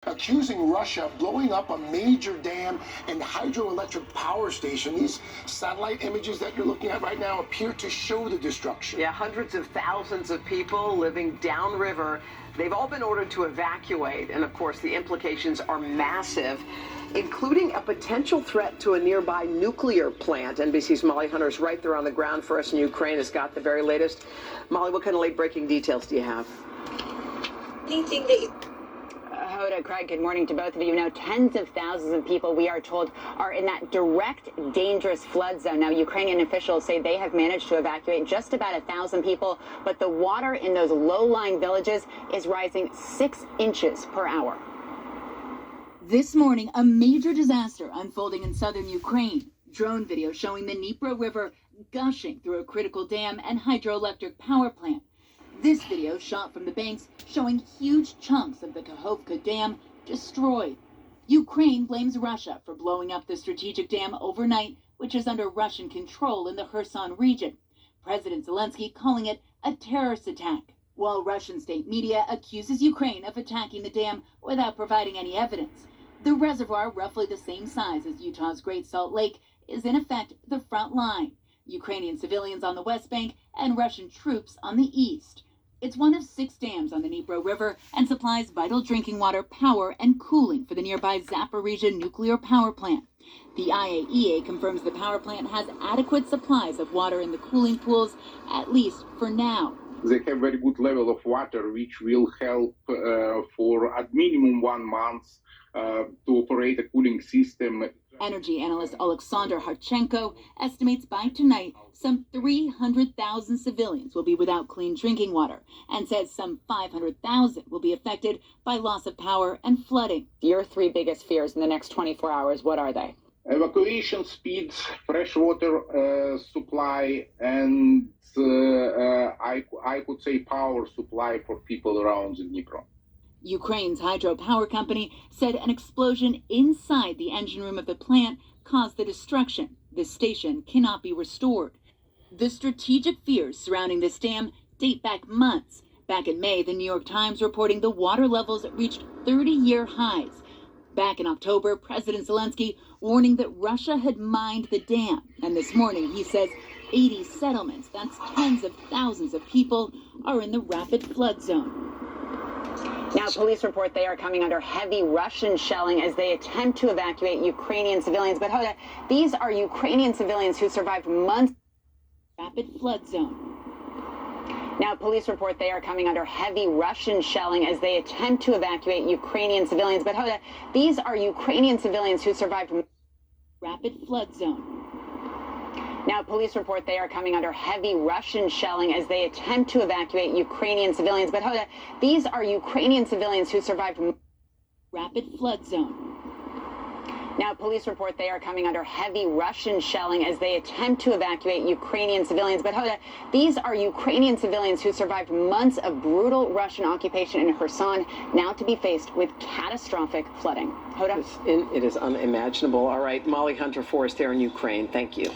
accusing Russia of blowing up a major dam and hydroelectric power station. These satellite images that you're looking at right now appear to show the destruction. Yeah, hundreds of thousands of people living downriver. They've all been ordered to evacuate, and of course the implications are massive, including a potential threat to a nearby nuclear plant. NBC's Molly Hunter's right there on the ground for us in Ukraine, has got the very latest. Molly, what kind of late-breaking details do you have? Anything that you... Hoda, Craig, good morning to both of you. Now, tens of thousands of people, we are told, are in that direct, dangerous flood zone. Now, Ukrainian officials say they have managed to evacuate just about 1,000 people, but the water in those low-lying villages is rising 6 inches per hour. This morning, a major disaster unfolding in southern Ukraine. Drone video showing the Dnipro River gushing through a critical dam and hydroelectric power plant. This video shot from the banks showing huge chunks of the Kakhovka Dam destroyed. Ukraine blames Russia for blowing up the strategic dam overnight, which is under Russian control in the Kherson region. President Zelensky calling it a terrorist attack, while Russian state media accuses Ukraine of attacking the dam without providing any evidence. The reservoir, roughly the same size as Utah's Great Salt Lake, is in effect the front line. Ukrainian civilians on the West Bank and Russian troops on the east. It's one of 6 dams on the Dnipro River and supplies vital drinking water, power, and cooling for the nearby Zaporizhzhia nuclear power plant. The IAEA confirms the power plant has adequate supplies of water in the cooling pools, at least for now. They have very good level of water, which will help for at minimum 1 month to operate a cooling system. Energy analyst Alexander Harchenko estimates by tonight some 300,000 civilians will be without clean drinking water and says some 500,000 will be affected by loss of power and flooding. Your 3 biggest fears in the next 24 hours, what are they? Evacuation speeds, fresh water supply, and I could say power supply for people around the Dnipro. Ukraine's hydropower company said an explosion inside the engine room of the plant caused the destruction. The station cannot be restored. The strategic fears surrounding this dam date back months. Back in May, the New York Times reporting the water levels reached 30-year highs. Back in October, President Zelensky warning that Russia had mined the dam. And this morning, he says 80 settlements, that's tens of thousands of people, are in the rapid flood zone. Now, police report they are coming under heavy Russian shelling as they attempt to evacuate Ukrainian civilians. But Hoda, these are Ukrainian civilians who survived months. Rapid flood zone. Now, police report they are coming under heavy Russian shelling as they attempt to evacuate Ukrainian civilians. But Hoda, these are Ukrainian civilians who survived. Rapid flood zone. Now, police report they are coming under heavy Russian shelling as they attempt to evacuate Ukrainian civilians. But Hoda, these are Ukrainian civilians who survived. Rapid flood zone. Now, police report they are coming under heavy Russian shelling as they attempt to evacuate Ukrainian civilians. But Hoda, these are Ukrainian civilians who survived months of brutal Russian occupation in Kherson, now to be faced with catastrophic flooding. Hoda? It is unimaginable. All right, Molly Hunter for us there in Ukraine. Thank you.